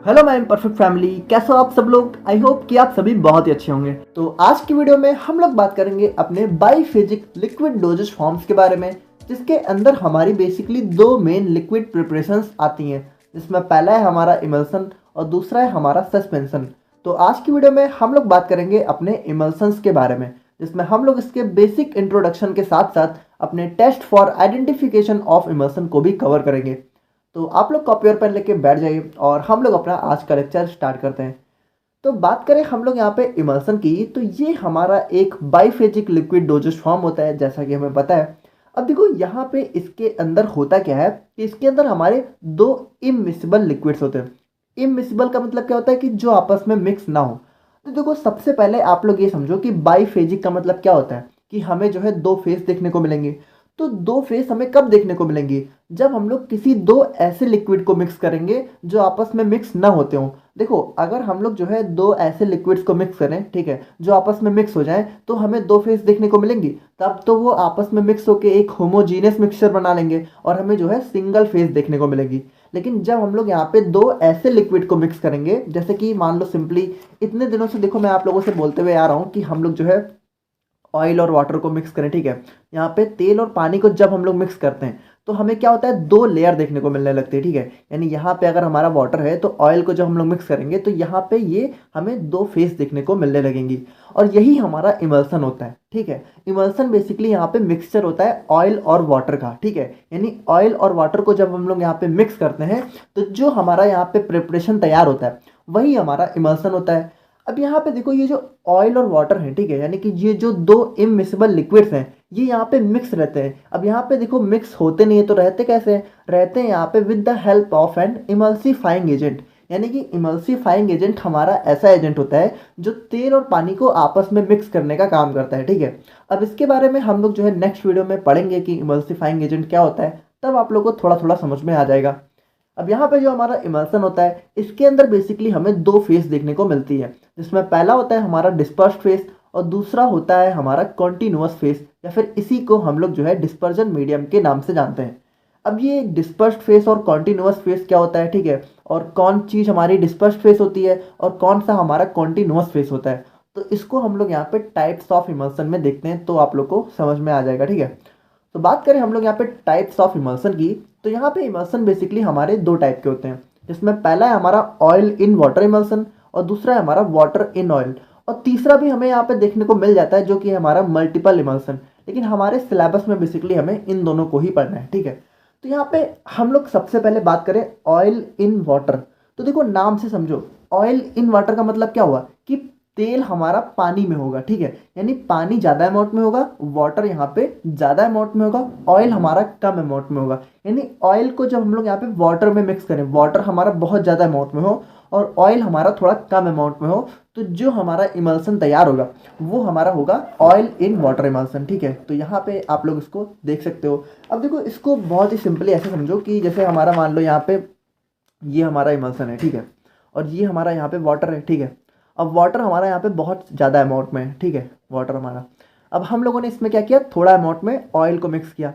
Hello my perfect family, कैसे हो आप सब लोग। आई होप कि आप सभी बहुत ही अच्छे होंगे। तो आज की वीडियो में हम लोग बात करेंगे अपने बाइफेजिक लिक्विड डोजेज फॉर्म्स के बारे में, जिसके अंदर हमारी बेसिकली दो मेन लिक्विड प्रिपरेशंस आती हैं, जिसमें पहला है हमारा इमल्सन और दूसरा है हमारा सस्पेंशन। तो आज की वीडियो में हम लोग बात करेंगे अपने इमल्सन्स के बारे में, जिसमें हम लोग इसके बेसिक इंट्रोडक्शन के साथ साथ अपने test for identification of emulsion को भी कवर करेंगे। तो आप लोग कॉपी और पेन लेके बैठ जाइए और हम लोग अपना आज का लेक्चर स्टार्ट करते हैं। तो बात करें हम लोग यहाँ पे इमल्सन की, तो ये हमारा एक बाइफेजिक लिक्विड डोजेज फॉर्म होता है, जैसा कि हमें पता है। अब देखो यहाँ पे इसके अंदर होता क्या है कि इसके अंदर हमारे दो इमिसिबल लिक्विड्स होते हैं। इमिसिबल का मतलब क्या होता है कि जो आपस में मिक्स ना हो। तो देखो सबसे पहले आप लोग ये समझो कि बाइफेजिक का मतलब क्या होता है कि हमें जो है दो फेस देखने को मिलेंगे। तो दो फेस हमें कब देखने को मिलेंगी, जब हम लोग किसी दो ऐसे लिक्विड को मिक्स करेंगे जो आपस में मिक्स ना होते हों। देखो अगर हम लोग जो है दो ऐसे लिक्विड्स को मिक्स करें, ठीक है, जो आपस में मिक्स हो जाएं, तो हमें दो फेस देखने को मिलेंगी। तब तो वो आपस में मिक्स होकर एक होमोजीनियस मिक्सचर बना लेंगे और हमें जो है सिंगल फेस देखने को मिलेगी। लेकिन जब हम लोग यहाँ पे दो ऐसे लिक्विड को मिक्स करेंगे, जैसे कि मान लो सिंपली इतने दिनों से देखो मैं आप लोगों से बोलते हुए आ रहा हूँ कि हम लोग जो है ऑयल और वाटर को मिक्स करें, ठीक है। यहाँ पे तेल और पानी को जब हम लोग मिक्स करते हैं तो हमें क्या होता है, दो लेयर देखने को मिलने लगती है, ठीक है। यानी यहाँ पे अगर हमारा वाटर है तो ऑयल को जब हम लोग मिक्स करेंगे तो यहाँ पे ये हमें दो फेस देखने को मिलने लगेंगी। और यही हमारा इमल्सन होता है, ठीक है। इमल्सन बेसिकली यहाँ पे मिक्सचर होता है ऑयल और वाटर का, ठीक है। यानी ऑयल और वाटर को जब हम लोग यहाँ पे मिक्स करते हैं तो जो हमारा यहाँ पे प्रिपरेशन तैयार होता है वही हमारा इमल्सन होता है। अब यहाँ पे देखो ये जो ऑयल और वाटर है, ठीक है, यानी कि ये जो दो इमिसिबल लिक्विड्स हैं ये यहाँ पे मिक्स रहते हैं। अब यहाँ पे देखो मिक्स होते नहीं है तो रहते कैसे हैं, रहते हैं यहाँ पे with the help of an emulsifying agent. यानी कि इमल्सिफाइंग एजेंट हमारा ऐसा एजेंट होता है जो तेल और पानी को आपस में मिक्स करने का काम करता है, ठीक है। अब इसके बारे में हम लोग जो है नेक्स्ट वीडियो में पढ़ेंगे कि इमल्सिफाइंग एजेंट क्या होता है, तब आप लोग को थोड़ा थोड़ा समझ में आ जाएगा। अब यहाँ पे जो हमारा इमल्सन होता है इसके अंदर बेसिकली हमें दो फेस देखने को मिलती है, जिसमें पहला होता है हमारा डिस्पर्स्ड फेस और दूसरा होता है हमारा कॉन्टिन्यूअस फेस, या फिर इसी को हम लोग जो है डिस्पर्जन मीडियम के नाम से जानते हैं। अब ये डिस्पर्स्ड फेस और कॉन्टिन्यूअस फेस क्या होता है, ठीक है, और कौन चीज़ हमारी डिस्पर्स्ड फेस होती है और कौन सा हमारा कॉन्टिन्यूअस फेस होता है, तो इसको हम लोग यहाँ पे टाइप्स ऑफ इमल्सन में देखते हैं, तो आप लोग को समझ में आ जाएगा, ठीक है। तो बात करें हम लोग यहाँ पे टाइप्स ऑफ इमल्सन की, तो यहाँ पे इमल्सन बेसिकली हमारे दो टाइप के होते हैं, जिसमें पहला है हमारा ऑयल इन वाटर इमल्सन और दूसरा है हमारा वाटर इन ऑयल। और तीसरा भी हमें यहाँ पे देखने को मिल जाता है जो कि है हमारा मल्टीपल इमल्सन। लेकिन हमारे सिलेबस में बेसिकली हमें इन दोनों को ही पढ़ना है, ठीक है। तो यहाँ पे हम लोग सबसे पहले बात करें ऑयल इन वाटर। तो देखो नाम से समझो, ऑयल इन वाटर का मतलब क्या हुआ कि तेल हमारा पानी में होगा, ठीक है। यानी पानी ज़्यादा अमाउंट में होगा, वाटर यहाँ पे ज़्यादा अमाउंट में होगा, ऑयल हमारा कम अमाउंट में होगा। यानी ऑयल को जब हम लोग यहाँ पे वाटर में मिक्स करें, वाटर हमारा बहुत ज़्यादा अमाउंट में हो और ऑयल हमारा थोड़ा कम अमाउंट में हो, तो जो हमारा इमल्सन तैयार होगा वो हमारा होगा ऑयल इन वाटर इमल्सन, ठीक है। तो यहाँ पे आप लोग इसको देख सकते हो। अब देखो इसको बहुत ही सिंपली ऐसे समझो कि जैसे हमारा मान लो यहाँ पे ये हमारा इमल्सन है, ठीक है, और ये हमारा यहाँ पे वाटर है, ठीक है। अब वाटर हमारा यहाँ पे बहुत ज़्यादा अमाउंट में है, ठीक है, वाटर हमारा। अब हम लोगों ने इसमें क्या किया, थोड़ा अमाउंट में ऑयल को मिक्स किया।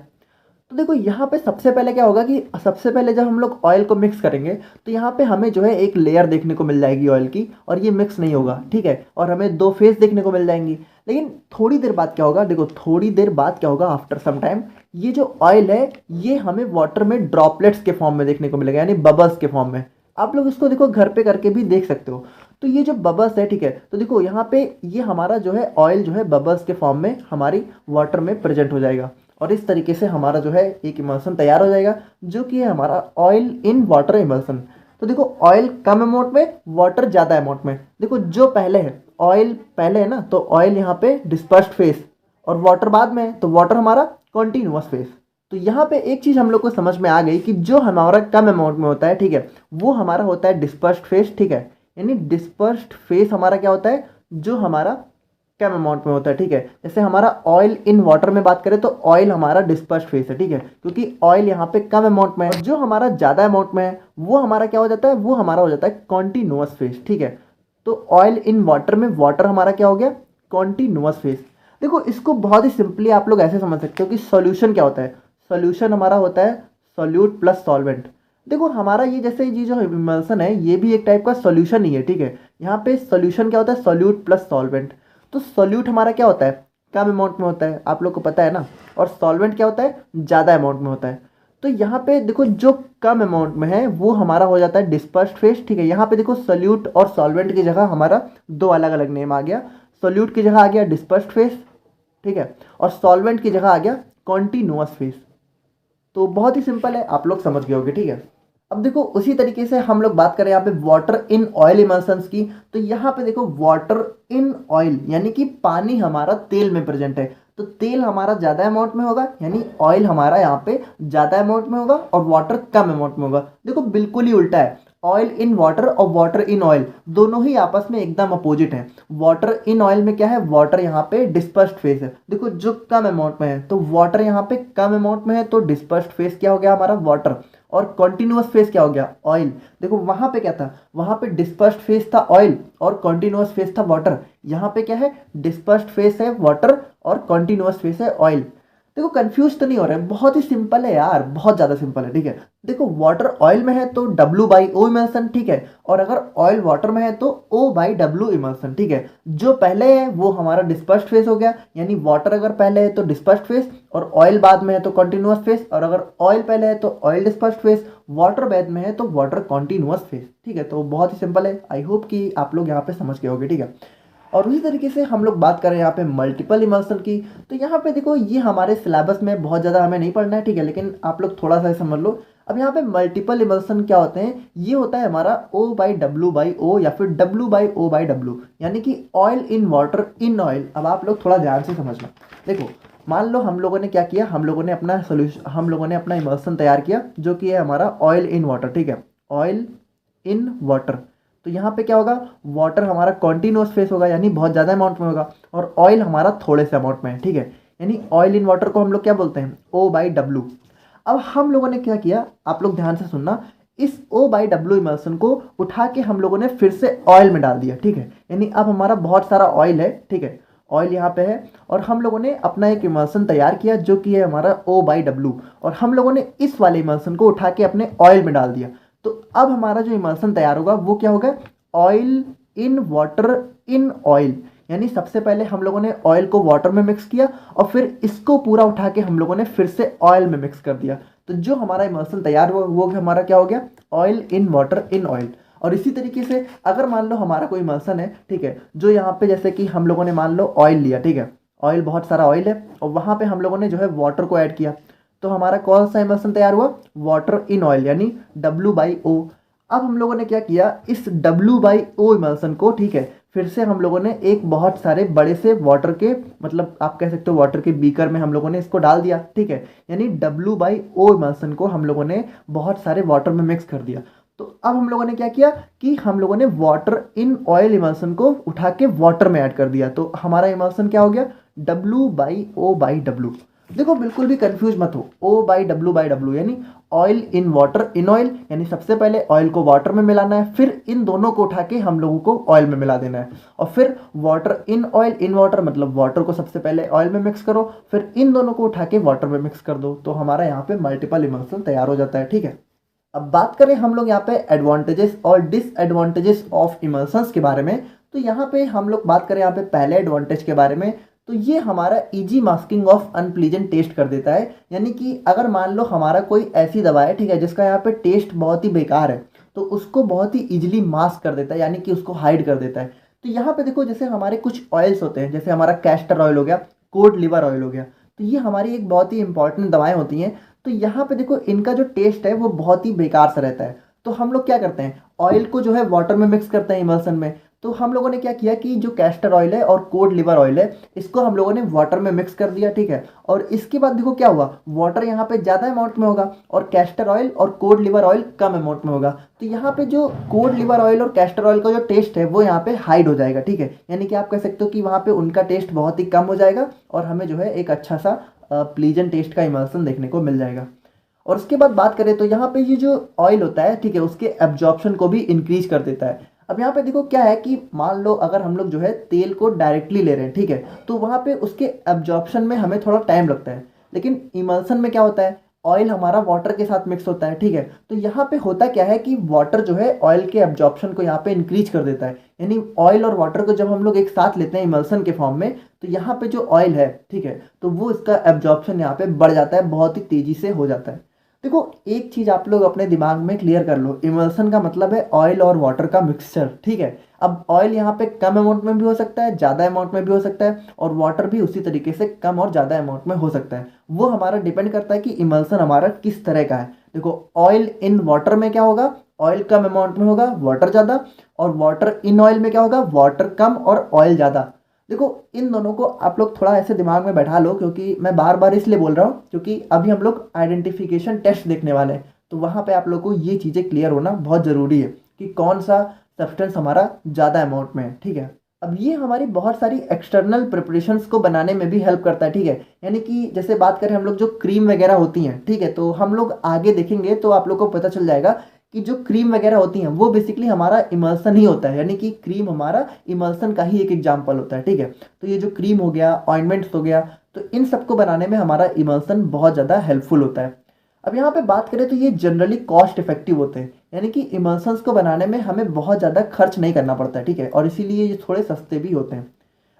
तो देखो यहाँ पे सबसे पहले क्या होगा कि सबसे पहले जब हम लोग ऑयल को मिक्स करेंगे तो यहाँ पे हमें जो है एक लेयर देखने को मिल जाएगी ऑयल की, और ये मिक्स नहीं होगा, ठीक है, और हमें दो फेस देखने को मिल जाएंगी। लेकिन थोड़ी देर बाद क्या होगा, देखो थोड़ी देर बाद क्या होगा, आफ्टर सम टाइम ये जो ऑयल है ये हमें वाटर में ड्रॉपलेट्स के फॉर्म में देखने को मिलेगा, यानी बबल्स के फॉर्म में। आप लोग इसको देखो घर पे करके भी देख सकते हो। तो ये जो बबल्स है, ठीक है, तो देखो यहाँ पे ये हमारा जो है ऑयल जो है बबल्स के फॉर्म में हमारी वाटर में प्रेजेंट हो जाएगा, और इस तरीके से हमारा जो है एक इमल्सन तैयार हो जाएगा जो कि है हमारा ऑयल इन वाटर इमल्सन। तो देखो ऑयल कम अमाउंट में, वाटर ज़्यादा अमाउंट में। देखो जो पहले है, ऑयल पहले है ना, तो ऑयल यहाँ पे डिस्पर्स्ड फेस और वाटर बाद में है, तो वाटर हमारा कॉन्टिन्यूअस फेस। तो यहाँ पे एक चीज़ हम लोग को समझ में आ गई कि जो हमारा कम अमाउंट में होता है, ठीक है, वो हमारा होता है डिस्पर्स्ड फेस, ठीक है। यानी डिस्पर्स्ड फेस हमारा क्या होता है, जो हमारा कम अमाउंट में होता है, ठीक है। जैसे हमारा ऑयल इन वाटर में बात करें तो ऑयल हमारा डिस्पर्स्ड फेस है, ठीक है, क्योंकि ऑयल यहाँ पे कम अमाउंट में है। और जो हमारा ज़्यादा अमाउंट में है वो हमारा क्या हो जाता है, वो हमारा हो जाता है कॉन्टिन्यूअस फेस, ठीक है। तो ऑयल इन वाटर में वाटर हमारा क्या हो गया, कॉन्टिन्यूअस फेस। देखो इसको बहुत ही सिंपली आप लोग ऐसे समझ सकते हो कि सॉल्यूशन क्या होता है। सॉल्यूशन हमारा होता है सॉल्यूट प्लस सॉल्वेंट। देखो हमारा ये जैसे ये जो इमल्सन है ये भी एक टाइप का सॉल्यूशन ही है, ठीक है। यहाँ पे सॉल्यूशन क्या होता है, सॉल्यूट प्लस सॉल्वेंट। तो सॉल्यूट हमारा क्या होता है, कम अमाउंट में होता है, आप लोग को पता है ना। और सॉल्वेंट क्या होता है, ज़्यादा अमाउंट में होता है। तो यहाँ पे देखो जो कम अमाउंट में है वो हमारा हो जाता है डिस्पर्स्ड फेज, ठीक है। यहाँ पे देखो सॉल्यूट और सॉल्वेंट की जगह हमारा दो अलग अलग नेम आ गया। सॉल्यूट की जगह आ गया डिस्पर्स्ड फेज, ठीक है, और सॉल्वेंट की जगह आ गया कॉन्टिन्यूअस फेज। तो बहुत ही सिंपल है, आप लोग समझ गए होंगे, ठीक है। अब देखो उसी तरीके से हम लोग बात करें यहाँ पे वाटर इन ऑयल इमल्सन्स की। तो यहाँ पे देखो वाटर इन ऑयल यानी कि पानी हमारा तेल में प्रेजेंट है। तो तेल हमारा ज़्यादा अमाउंट में होगा, यानी ऑयल हमारा यहाँ पे ज़्यादा अमाउंट में होगा और वाटर कम अमाउंट में होगा। देखो बिल्कुल ही उल्टा है, ऑयल इन वाटर और वाटर इन ऑयल दोनों ही आपस में एकदम अपोजिट हैं। वाटर इन ऑयल में क्या है, वाटर यहाँ पे डिस्पर्स्ड फेज है। देखो जो कम अमाउंट में है तो वाटर यहाँ पे कम अमाउंट में है, तो डिस्पर्स्ड फेज क्या हो गया हमारा, वाटर। और कॉन्टिन्यूअस फेज क्या हो गया, ऑयल। देखो वहां पे क्या था, वहां पे डिस्पर्स्ड फेज था ऑयल और कॉन्टिन्यूअस फेज था वाटर। यहाँ पे क्या है, डिस्पर्स्ड फेज है वाटर और कॉन्टिन्यूअस फेज है ऑयल। देखो कंफ्यूज तो नहीं हो रहा है, बहुत ही सिंपल है यार, बहुत ज़्यादा सिंपल है, ठीक है। देखो वाटर ऑयल में है तो W/O इमल्सन, ठीक है। और अगर ऑयल वाटर में है तो O/W इमल्सन, ठीक है। जो पहले है वो हमारा डिस्पर्स्ड फेज हो गया, यानी वाटर अगर पहले है तो डिस्पर्स्ड फेज और ऑयल बाद में है तो कॉन्टिन्यूअस फेज। और अगर ऑयल पहले है तो ऑयल डिस्पर्स्ड फेज, वाटर बाद में है तो वाटर कॉन्टिन्यूअस फेज, ठीक है। तो बहुत ही सिंपल है, आई होप कि आप लोग यहाँ पे समझ गए होंगे, ठीक है। और उसी तरीके से हम लोग बात करें यहाँ पे मल्टीपल इमल्सन की। तो यहाँ पे देखो ये हमारे सिलेबस में बहुत ज़्यादा हमें नहीं पढ़ना है, ठीक है, लेकिन आप लोग थोड़ा सा समझ लो। अब यहाँ पे मल्टीपल इमल्सन क्या होते हैं, ये होता है हमारा O/W/O या फिर W/O/W, यानी कि oil in water in oil. अब आप लोग थोड़ा ध्यान से समझना। देखो मान लो हम लोगों ने क्या किया, हम लोगों ने अपना सोल्यूशन, हम लोगों ने अपना इमल्सन तैयार किया जो कि है हमारा ऑयल इन वाटर, ठीक है, ऑयल इन वाटर। तो यहाँ पे क्या होगा, वाटर हमारा कॉन्टिन्यूअस फेस होगा यानी बहुत ज़्यादा अमाउंट में होगा, और ऑयल हमारा थोड़े से अमाउंट में है, ठीक है। यानी ऑयल इन वाटर को हम लोग क्या बोलते हैं, O/W। अब हम लोगों ने क्या किया, आप लोग ध्यान से सुनना, इस O/W इमल्सन को उठा के हम लोगों ने फिर से ऑयल में डाल दिया, ठीक है। यानी अब हमारा बहुत सारा ऑयल है, ठीक है, ऑयल यहाँ पे है, और हम लोगों ने अपना एक इमल्सन तैयार किया जो कि है हमारा O/W, और हम लोगों ने इस वाले इमल्सन को उठा के अपने ऑयल में डाल दिया। तो अब हमारा जो इमल्सन तैयार होगा वो क्या होगा, oil in water in oil. यानी सबसे पहले हम लोगों ने ऑयल को वाटर में मिक्स किया और फिर इसको पूरा उठा के हम लोगों ने फिर से ऑयल में मिक्स कर दिया। तो जो हमारा इमल्सन तैयार हुआ वो हमारा क्या हो गया, oil in water in oil. और इसी तरीके से अगर मान लो हमारा कोई इमल्सन है, ठीक है, जो यहाँ पे जैसे कि हम लोगों ने मान लो ऑयल लिया, ठीक है, ऑयल बहुत सारा ऑयल है और वहाँ पे हम लोगों ने जो है वाटर को ऐड किया, तो हमारा कौन सा इमल्सन तैयार हुआ, वाटर इन ऑयल, यानी W/O। अब हम लोगों ने क्या किया, इस W/O इमल्सन को, ठीक है, फिर से हम लोगों ने एक बहुत सारे बड़े से वाटर के, मतलब आप कह सकते हो वाटर के बीकर में हम लोगों ने इसको डाल दिया, ठीक है। यानी W/O इमल्सन को हम लोगों ने बहुत सारे वाटर में मिक्स कर दिया। तो अब हम लोगों ने क्या किया कि हम लोगों ने वाटर इन ऑयल इमल्सन को उठा के वाटर में ऐड कर दिया। तो हमारा इमल्सन क्या हो गया, W/O/W। देखो बिल्कुल भी कंफ्यूज मत हो, O/W/W यानी oil in water in oil, यानी सबसे पहले ऑयल को वाटर में मिलाना है, फिर इन दोनों को उठा के हम लोगों को ऑयल में मिला देना है, और फिर water in oil in water, मतलब वाटर को सबसे पहले ऑयल में मिक्स करो, फिर इन दोनों को उठा के वाटर में मिक्स कर दो। तो हमारा यहाँ पे मल्टीपल इमल्सन तैयार हो जाता है, ठीक है। अब बात करें हम लोग यहाँ पे एडवांटेजेस और डिसएडवांटेजेस ऑफ इमल्सन्स के बारे में। तो यहाँ पे हम लोग बात करें यहाँ पे पहले एडवांटेज के बारे में, तो ये हमारा easy masking of unpleasant taste कर देता है। यानी कि अगर मान लो हमारा कोई ऐसी दवा है, ठीक है, जिसका यहाँ पे टेस्ट बहुत ही बेकार है, तो उसको बहुत ही इजीली मास्क कर देता है, यानी कि उसको हाइड कर देता है। तो यहाँ पे देखो जैसे हमारे कुछ ऑयल्स होते हैं, जैसे हमारा कैस्टर ऑयल हो गया, कोड लिवर ऑयल हो गया, तो ये हमारी एक बहुत ही इंपॉर्टेंट दवाएं होती हैं। तो यहाँ पे देखो इनका जो टेस्ट है वो बहुत ही बेकार सा रहता है। तो हम लोग क्या करते हैं, ऑयल को जो है वाटर में मिक्स करते हैं इमल्सन में। तो हम लोगों ने क्या किया कि जो कैस्टर ऑयल है और कोड लिवर ऑयल है, इसको हम लोगों ने वाटर में मिक्स कर दिया, ठीक है। और इसके बाद देखो क्या हुआ, वाटर यहाँ पे ज़्यादा अमाउंट में होगा और कैस्टर ऑयल और कोड लिवर ऑयल कम अमाउंट में होगा। तो यहाँ पे जो कोड लिवर ऑयल और कैस्टर ऑयल का जो टेस्ट है वो यहाँ पे हाइड हो जाएगा, ठीक है। यानी कि आप कह सकते हो कि वहाँ पे उनका टेस्ट बहुत ही कम हो जाएगा और हमें जो है एक अच्छा सा प्लीजेंट टेस्ट का इमल्सन देखने को मिल जाएगा। और उसके बाद बात करें तो यहाँ पे ये जो ऑयल होता है, ठीक है, उसके एब्जॉर्प्शन को भी इंक्रीज कर देता है। अब यहाँ पे देखो क्या है कि मान लो अगर हम लोग जो है तेल को डायरेक्टली ले रहे हैं, ठीक है, तो वहाँ पे उसके एब्जॉर्प्शन में हमें थोड़ा टाइम लगता है। लेकिन इमल्सन में क्या होता है, ऑयल हमारा वाटर के साथ मिक्स होता है, ठीक है। तो यहाँ पे होता क्या है कि वाटर जो है ऑयल के एब्जॉर्प्शन को यहाँ पे इंक्रीज कर देता है, यानी ऑयल और वाटर को जब हम लोग एक साथ लेते हैं इमल्सन के फॉर्म में, तो यहाँ पे जो ऑयल है, ठीक है, तो वो इसका एब्जॉर्प्शन यहाँ पे बढ़ जाता है, बहुत ही तेजी से हो जाता है। देखो एक चीज आप लोग अपने दिमाग में क्लियर कर लो, इमल्सन का मतलब है ऑयल और वाटर का मिक्सचर, ठीक है। अब ऑयल यहाँ पे कम अमाउंट में भी हो सकता है, ज़्यादा अमाउंट में भी हो सकता है, और वाटर भी उसी तरीके से कम और ज़्यादा अमाउंट में हो सकता है। वो हमारा डिपेंड करता है कि इमल्सन हमारा किस तरह का है। देखो ऑयल इन वाटर में क्या होगा, ऑयल कम अमाउंट में होगा, वाटर ज़्यादा, और वाटर इन ऑयल में क्या होगा, वाटर कम और ऑयल ज़्यादा। देखो इन दोनों को आप लोग थोड़ा ऐसे दिमाग में बैठा लो, क्योंकि मैं बार बार इसलिए बोल रहा हूँ क्योंकि अभी हम लोग आइडेंटिफिकेशन टेस्ट देखने वाले हैं, तो वहाँ पे आप लोग को ये चीज़ें क्लियर होना बहुत ज़रूरी है कि कौन सा सब्सटेंस हमारा ज़्यादा अमाउंट में है, ठीक है। अब ये हमारी बहुत सारी एक्सटर्नल प्रिपरेशंस को बनाने में भी हेल्प करता है, ठीक है। यानी कि जैसे बात करें हम लोग जो क्रीम वगैरह होती हैं, ठीक है, तो हम लोग आगे देखेंगे तो आप लोग को पता चल जाएगा कि जो क्रीम वगैरह होती हैं वो बेसिकली हमारा इमल्सन ही होता है, यानी कि क्रीम हमारा इमल्सन का ही एक एग्जाम्पल होता है, ठीक है। तो ये जो क्रीम हो गया, ऑइंटमेंट्स हो गया, तो इन सबको बनाने में हमारा इमल्सन बहुत ज़्यादा हेल्पफुल होता है। अब यहाँ पे बात करें तो ये जनरली कॉस्ट इफेक्टिव होते हैं, यानी कि इमल्सन्स को बनाने में हमें बहुत ज़्यादा खर्च नहीं करना पड़ता है, ठीक है, और इसीलिए ये थोड़े सस्ते भी होते हैं।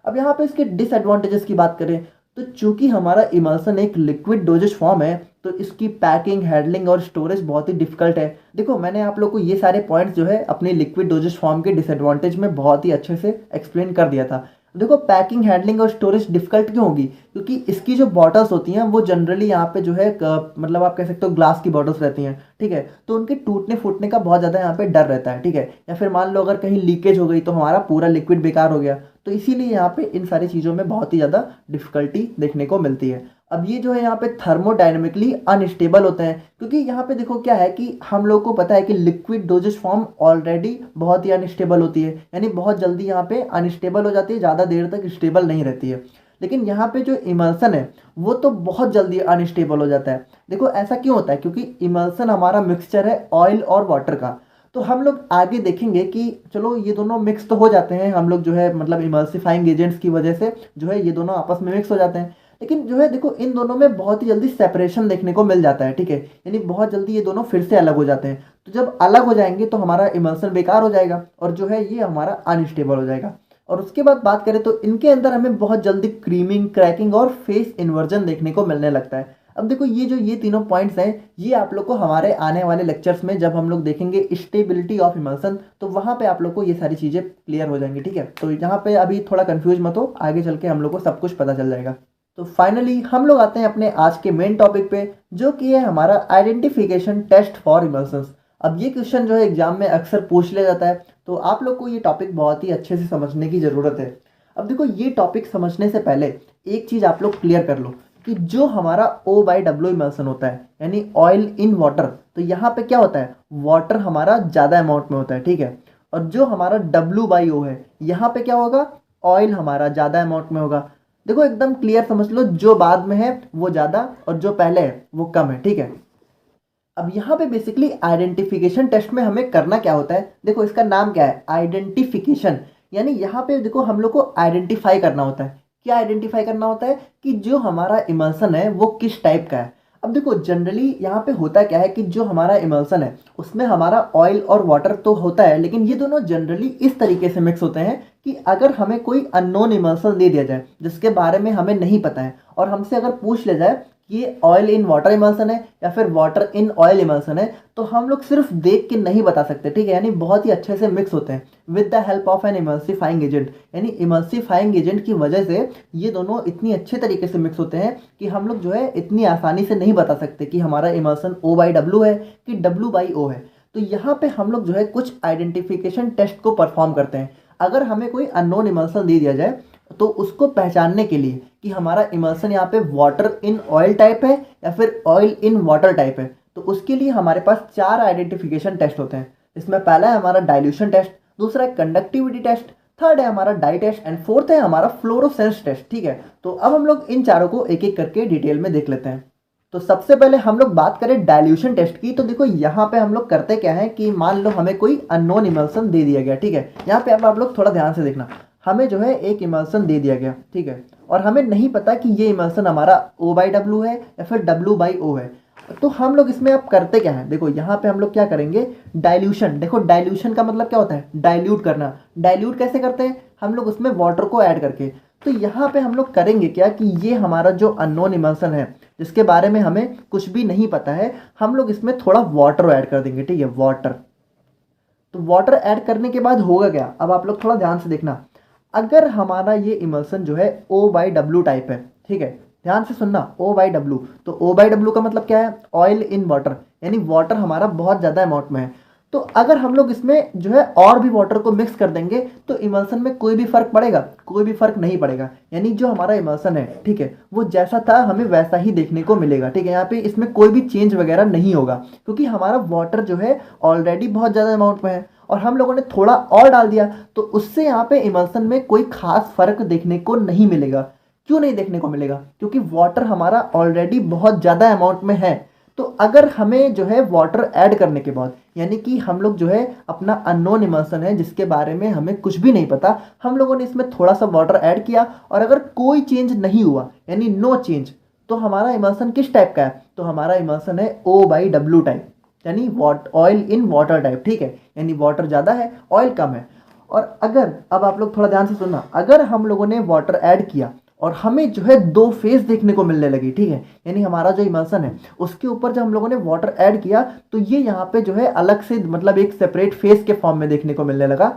अब यहाँ पे इसके डिसएडवांटेजेस की बात करें तो चूंकि हमारा इमल्सन एक लिक्विड डोजेज फॉर्म है, तो इसकी पैकिंग, हैंडलिंग और स्टोरेज बहुत ही डिफिकल्ट है। देखो मैंने आप लोग को ये सारे पॉइंट्स जो है अपने लिक्विड डोजेज फॉर्म के डिसएडवांटेज में बहुत ही अच्छे से एक्सप्लेन कर दिया था। देखो पैकिंग, हैंडलिंग और स्टोरेज डिफिकल्ट क्यों होगी, क्योंकि इसकी जो बॉटल्स होती हैं वो जनरली यहाँ पे जो है मतलब आप कह सकते हो ग्लास की बॉटल्स रहती हैं, ठीक है, तो उनके टूटने फूटने का बहुत ज़्यादा यहाँ पे डर रहता है, ठीक है। या फिर मान लो अगर कहीं लीकेज हो गई तो हमारा पूरा लिक्विड बेकार हो गया, तो इसीलिए यहाँ पे इन सारी चीज़ों में बहुत ही ज़्यादा डिफिकल्टी देखने को मिलती है। अब ये जो है यहाँ पे थर्मोडायनेमिकली अनस्टेबल होते हैं, क्योंकि यहाँ पे देखो क्या है कि हम लोग को पता है कि लिक्विड डोजेज फॉर्म ऑलरेडी बहुत ही अनस्टेबल होती है, यानी बहुत जल्दी यहाँ पे अनस्टेबल हो जाती है, ज़्यादा देर तक स्टेबल नहीं रहती है। लेकिन यहाँ पे जो इमल्सन है वो तो बहुत जल्दी अनस्टेबल हो जाता है। देखो ऐसा क्यों होता है, क्योंकि इमल्सन हमारा मिक्सचर है ऑयल और वाटर का। तो हम लोग आगे देखेंगे कि चलो ये दोनों मिक्स तो हो जाते हैं, हम लोग जो है मतलब इमल्सिफाइंग एजेंट्स की वजह से जो है ये दोनों आपस में मिक्स हो जाते हैं, लेकिन जो है देखो इन दोनों में बहुत ही जल्दी सेपरेशन देखने को मिल जाता है, ठीक है, यानी बहुत जल्दी ये दोनों फिर से अलग हो जाते हैं। तो जब अलग हो जाएंगे तो हमारा इमल्सन बेकार हो जाएगा और जो है ये हमारा अनस्टेबल हो जाएगा। और उसके बाद बात करें तो इनके अंदर हमें बहुत जल्दी क्रीमिंग, क्रैकिंग और फेस इन्वर्जन देखने को मिलने लगता है। अब देखो ये तीनों पॉइंट्स हैं, ये आप लोग को हमारे आने वाले लेक्चर्स में जब हम लोग देखेंगे स्टेबिलिटी ऑफ इमल्सन, तो वहाँ पे आप लोग को ये सारी चीज़ें क्लियर हो जाएंगी, ठीक है। तो यहाँ पे अभी थोड़ा कंफ्यूज मत हो, आगे चल के हम लोग को सब कुछ पता चल जाएगा। तो फाइनली हम लोग आते हैं अपने आज के मेन टॉपिक पे, जो कि है हमारा आइडेंटिफिकेशन टेस्ट फॉर इमल्सन्स। अब ये क्वेश्चन जो है एग्जाम में अक्सर पूछ लिया जाता है, तो आप लोग को ये टॉपिक बहुत ही अच्छे से समझने की ज़रूरत है। अब देखो ये टॉपिक समझने से पहले एक चीज़ आप लोग क्लियर कर लो कि जो हमारा O/W इमल्सन होता है, यानी ऑयल इन वाटर, तो यहाँ पे क्या होता है, वाटर हमारा ज़्यादा अमाउंट में होता है, ठीक है। और जो हमारा W/O है, यहाँ पे क्या होगा, ऑयल हमारा ज़्यादा अमाउंट में होगा। देखो एकदम क्लियर समझ लो, जो बाद में है वो ज़्यादा और जो पहले है वो कम है, ठीक है। अब यहाँ पे बेसिकली आइडेंटिफिकेशन टेस्ट में हमें करना क्या होता है, देखो इसका नाम क्या है, आइडेंटिफिकेशन, यानी यहाँ पे देखो हम लोग को आइडेंटिफाई करना होता है। क्या आइडेंटिफाई करना होता है कि जो हमारा इमल्सन है वो किस टाइप का है। अब देखो जनरली यहाँ पे होता क्या है कि जो हमारा इमल्सन है उसमें हमारा ऑयल और वाटर तो होता है, लेकिन ये दोनों जनरली इस तरीके से मिक्स होते हैं कि अगर हमें कोई अननोन इमल्सन दे दिया जाए जिसके बारे में हमें नहीं पता है, और हमसे अगर पूछ लिया जाए कि ये ऑयल इन वाटर इमल्सन है या फिर वाटर इन ऑयल इमल्सन है, तो हम लोग सिर्फ देख के नहीं बता सकते, ठीक है, यानी बहुत ही अच्छे से मिक्स होते हैं with the help of an emulsifying agent. यानी इमल्सिफाइंग एजेंट की वजह से ये दोनों इतनी अच्छे तरीके से मिक्स होते हैं कि हम लोग जो है इतनी आसानी से नहीं बता सकते कि हमारा इमल्सन O/W है कि W/O है। तो यहाँ पे हम लोग जो है कुछ आइडेंटिफिकेशन टेस्ट को परफॉर्म करते हैं। अगर हमें कोई अननोन इमल्सन दे दिया जाए तो उसको पहचानने के लिए कि हमारा इमल्सन यहाँ पे वाटर इन ऑयल टाइप है या फिर ऑयल इन वाटर टाइप है, तो उसके लिए हमारे पास 4 आइडेंटिफिकेशन टेस्ट होते हैं। इसमें पहला है हमारा डाइल्यूशन टेस्ट, दूसरा है कंडक्टिविटी टेस्ट, थर्ड है हमारा डाई टेस्ट एंड फोर्थ है हमारा फ्लोरोसेंस टेस्ट, ठीक है। तो अब हम लोग इन चारों को एक एक करके डिटेल में देख लेते हैं। तो सबसे पहले हम लोग बात करें डाइल्यूशन टेस्ट की, तो देखो यहाँ पे हम लोग करते क्या है कि मान लो हमें कोई अननोन इमल्सन दे दिया गया, ठीक है। यहाँ पे अब आप लोग थोड़ा ध्यान से देखना, हमें जो है एक इमल्सन दे दिया गया, ठीक है, और हमें नहीं पता कि ये इमल्सन हमारा O/W है या फिर W/O है। तो हम लोग इसमें अब करते क्या है, देखो यहाँ पे हम लोग क्या करेंगे, डाइल्यूशन। देखो डाइल्यूशन का मतलब क्या होता है, डाइल्यूट करना। डाइल्यूट कैसे करते हैं, हम लोग उसमें वाटर को ऐड करके। तो यहाँ पे हम लोग करेंगे क्या कि ये हमारा जो अननोन इमल्सन है जिसके बारे में हमें कुछ भी नहीं पता है, हम लोग इसमें थोड़ा वाटर ऐड कर देंगे, ठीक है, वाटर। तो वाटर ऐड करने के बाद होगा क्या, अब आप लोग थोड़ा ध्यान से देखना। अगर हमारा ये इमल्सन जो है O बाई डब्ल्यू टाइप है, ठीक है, ध्यान से सुनना, O बाई डब्ल्यू। तो O बाई डब्ल्यू का मतलब क्या है, ऑयल इन वाटर, यानी वाटर हमारा बहुत ज़्यादा अमाउंट में है। तो अगर हम लोग इसमें जो है और भी वाटर को मिक्स कर देंगे तो इमल्सन में कोई भी फर्क पड़ेगा, कोई भी फर्क नहीं पड़ेगा। यानी जो हमारा इमल्सन है, ठीक है, वो जैसा था हमें वैसा ही देखने को मिलेगा, ठीक है। यहाँ पे इसमें कोई भी चेंज वगैरह नहीं होगा क्योंकि हमारा वाटर जो है ऑलरेडी बहुत ज़्यादा अमाउंट में है और हम लोगों ने थोड़ा और डाल दिया, तो उससे यहाँ पे इमल्सन में कोई खास फर्क देखने को नहीं मिलेगा। क्यों नहीं देखने को मिलेगा, क्योंकि वाटर हमारा ऑलरेडी बहुत ज़्यादा अमाउंट में है। तो अगर हमें जो है वाटर ऐड करने के बाद, यानी कि हम लोग जो है अपना अननोन इमल्सन है जिसके बारे में हमें कुछ भी नहीं पता, हम लोगों ने इसमें थोड़ा सा वाटर ऐड किया और अगर कोई चेंज नहीं हुआ, यानी नो चेंज, तो हमारा इमल्सन किस टाइप का है, तो हमारा इमल्सन है O बाई डब्ल्यू टाइप, यानी ऑयल इन वाटर टाइप, ठीक है। यानी वाटर ज़्यादा है, ऑयल कम है। और अगर, अब आप लोग थोड़ा ध्यान से सुनना, अगर हम लोगों ने वाटर ऐड किया और हमें जो है दो फेस देखने को मिलने लगी, ठीक है, यानी हमारा जो इमल्सन है उसके ऊपर जब हम लोगों ने वाटर ऐड किया तो ये यहाँ पे जो है अलग से, मतलब एक सेपरेट फेस के फॉर्म में देखने को मिलने लगा।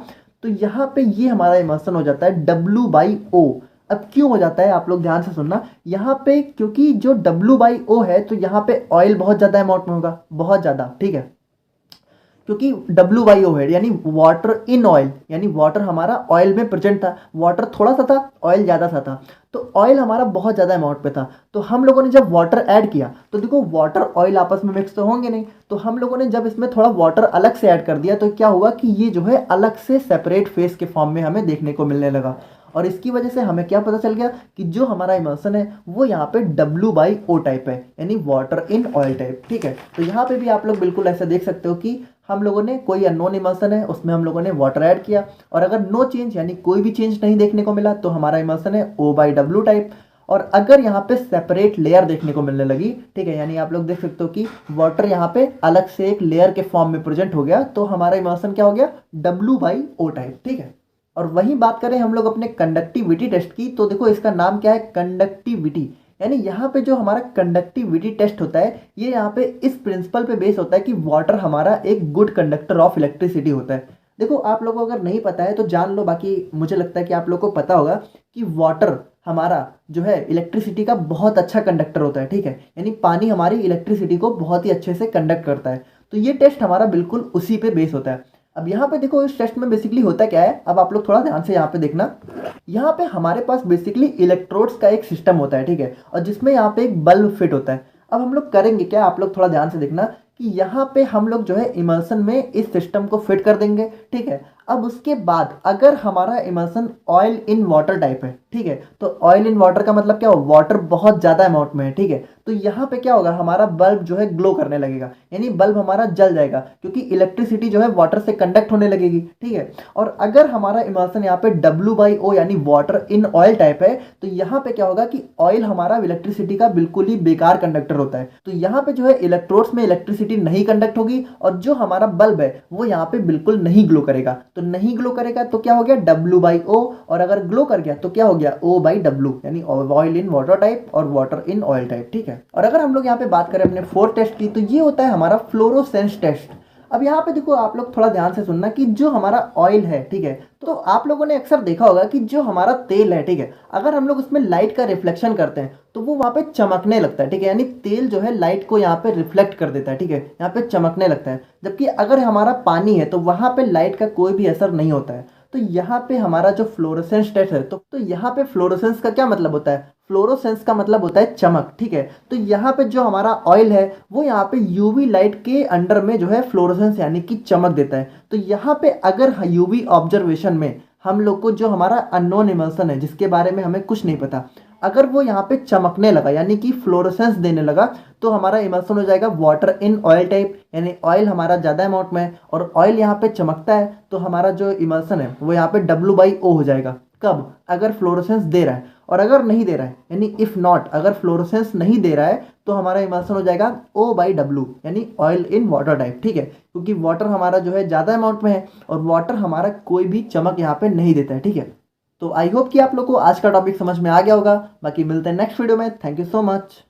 तो यहाँ पे ये हमारा इमल्सन हो जाता है W बाई O। अब क्यों हो जाता है, आप लोग ध्यान से सुनना यहाँ पे, क्योंकि जो W बाई O है तो यहाँ पे ऑयल बहुत ज़्यादा अमाउंट में होगा, बहुत ज़्यादा, ठीक है, क्योंकि W बाई O है, यानी वाटर इन ऑयल, यानी वाटर हमारा ऑयल में प्रेजेंट था, वाटर थोड़ा सा था, ऑयल ज़्यादा सा था। तो ऑयल हमारा बहुत ज़्यादा अमाउंट पे था। तो हम लोगों ने जब वाटर ऐड किया तो देखो वाटर ऑयल आपस में मिक्स तो होंगे नहीं, तो हम लोगों ने जब इसमें थोड़ा वाटर अलग से ऐड कर दिया तो क्या हुआ कि ये जो है अलग से सेपरेट फेस के फॉर्म में हमें देखने को मिलने लगा। और इसकी वजह से हमें क्या पता चल गया कि जो हमारा इमल्सन है वो यहाँ पे W बाई O टाइप है, यानी वाटर इन ऑयल टाइप, ठीक है। तो यहाँ पे भी आप लोग बिल्कुल ऐसा देख सकते हो कि हम लोगों ने कोई अननोन इमल्सन है उसमें हम लोगों ने वाटर ऐड किया और अगर नो चेंज, यानी कोई भी चेंज नहीं देखने को मिला, तो हमारा इमल्सन है O बाई डब्ल्यू टाइप। और अगर यहाँ पे सेपरेट लेयर देखने को मिलने लगी, ठीक है, यानी आप लोग देख सकते हो कि वाटर यहाँ पे अलग से एक लेयर के फॉर्म में प्रेजेंट हो गया, तो हमारा इमल्सन क्या हो गया, W बाई O टाइप, ठीक है। और वहीं बात करें हम लोग अपने कंडक्टिविटी टेस्ट की, तो देखो इसका नाम क्या है, कंडक्टिविटी। यानी यहाँ पे जो हमारा कंडक्टिविटी टेस्ट होता है ये यहाँ पे इस प्रिंसिपल पे बेस होता है कि वाटर हमारा एक गुड कंडक्टर ऑफ इलेक्ट्रिसिटी होता है। देखो आप लोगों को अगर नहीं पता है तो जान लो, बाकी मुझे लगता है कि आप लोगों को पता होगा कि वाटर हमारा जो है इलेक्ट्रिसिटी का बहुत अच्छा कंडक्टर होता है, ठीक है, यानी पानी हमारी इलेक्ट्रिसिटी को बहुत ही अच्छे से कंडक्ट करता है। तो ये टेस्ट हमारा बिल्कुल उसी पे बेस होता है। अब यहाँ पे देखो इस टेस्ट में बेसिकली होता क्या है, अब आप लोग थोड़ा ध्यान से यहाँ पे देखना। यहाँ पे हमारे पास बेसिकली इलेक्ट्रोड्स का एक सिस्टम होता है, ठीक है, और जिसमें यहाँ पे एक बल्ब फिट होता है। अब हम लोग करेंगे क्या, आप लोग थोड़ा ध्यान से देखना कि यहाँ पे हम लोग जो है इमल्सन में इस सिस्टम को फिट कर देंगे, ठीक है। अब उसके बाद अगर हमारा emulsion oil in water type है, ठीक है, तो ऑयल इन वाटर का मतलब क्या हो, वाटर बहुत ज़्यादा अमाउंट में है, ठीक है। तो यहाँ पे क्या होगा, हमारा बल्ब जो है ग्लो करने लगेगा, यानी बल्ब हमारा जल जाएगा क्योंकि इलेक्ट्रिसिटी जो है वाटर से कंडक्ट होने लगेगी, ठीक है। और अगर हमारा इमल्सन यहाँ पे W बाई O यानी वाटर इन ऑयल टाइप है, तो यहाँ पे क्या होगा कि ऑयल हमारा इलेक्ट्रिसिटी का बिल्कुल ही बेकार कंडक्टर होता है। तो यहाँ पे जो है इलेक्ट्रोड्स में इलेक्ट्रिसिटी नहीं कंडक्ट होगी और जो हमारा बल्ब है वो यहाँ पे बिल्कुल नहीं ग्लो करेगा। तो नहीं ग्लो करेगा तो क्या हो गया, W बाई O, और अगर ग्लो कर गया तो क्या हो गया, O बाई W, यानी ऑयल इन वाटर टाइप और वाटर इन ऑयल टाइप, ठीक है। और अगर हम लोग यहाँ पे बात करें अपने फोर्थ टेस्ट की, तो ये होता है हमारा फ्लोरोसेंस टेस्ट। अब यहाँ पे देखो आप लोग थोड़ा ध्यान से सुनना कि जो हमारा ऑयल है, ठीक है, तो आप लोगों ने अक्सर देखा होगा कि जो हमारा तेल है, ठीक है, अगर हम लोग उसमें लाइट का रिफ्लेक्शन करते हैं तो वो वहाँ पे चमकने लगता है, ठीक है, यानी तेल जो है लाइट को यहाँ पे रिफ्लेक्ट कर देता है, ठीक है, यहाँ पे चमकने लगता है। जबकि अगर हमारा पानी है तो वहाँ पे लाइट का कोई भी असर नहीं होता है। तो यहाँ पे हमारा जो फ्लोरोसेंस टेस्ट है, तो यहाँ पे फ्लोरोसेंस का क्या मतलब होता है, फ्लोरोसेंस का मतलब होता है चमक, ठीक है। तो यहाँ पे जो हमारा ऑयल है वो यहाँ पे यूवी लाइट के अंडर में जो है फ्लोरोसेंस यानी कि चमक देता है। तो यहाँ पे अगर यूवी ऑब्जर्वेशन में हम लोग को जो हमारा अननोन इमल्सन है जिसके बारे में हमें कुछ नहीं पता, अगर वो यहाँ पे चमकने लगा यानी कि फ्लोरोसेंस देने लगा, तो हमारा इमल्सन हो जाएगा वाटर इन ऑयल टाइप, यानी ऑयल हमारा ज़्यादा अमाउंट में है और ऑयल यहाँ पे चमकता है, तो हमारा जो इमल्सन है वो यहाँ पे W बाई O हो जाएगा। कब, अगर फ्लोरोसेंस दे रहा है। और अगर नहीं दे रहा है, यानी इफ़ नॉट, अगर फ्लोरोसेंस नहीं दे रहा है तो तो हमारा इमल्सन हो जाएगा O/W, यानी ऑयल इन वाटर टाइप। ठीक है, क्योंकि वाटर हमारा जो है ज़्यादा अमाउंट में है और वाटर हमारा कोई भी चमक यहाँ पे नहीं देता है। ठीक है, तो आई होप कि आप लोग को आज का टॉपिक समझ में आ गया होगा। बाकी मिलते हैं नेक्स्ट वीडियो में। Thank you so much.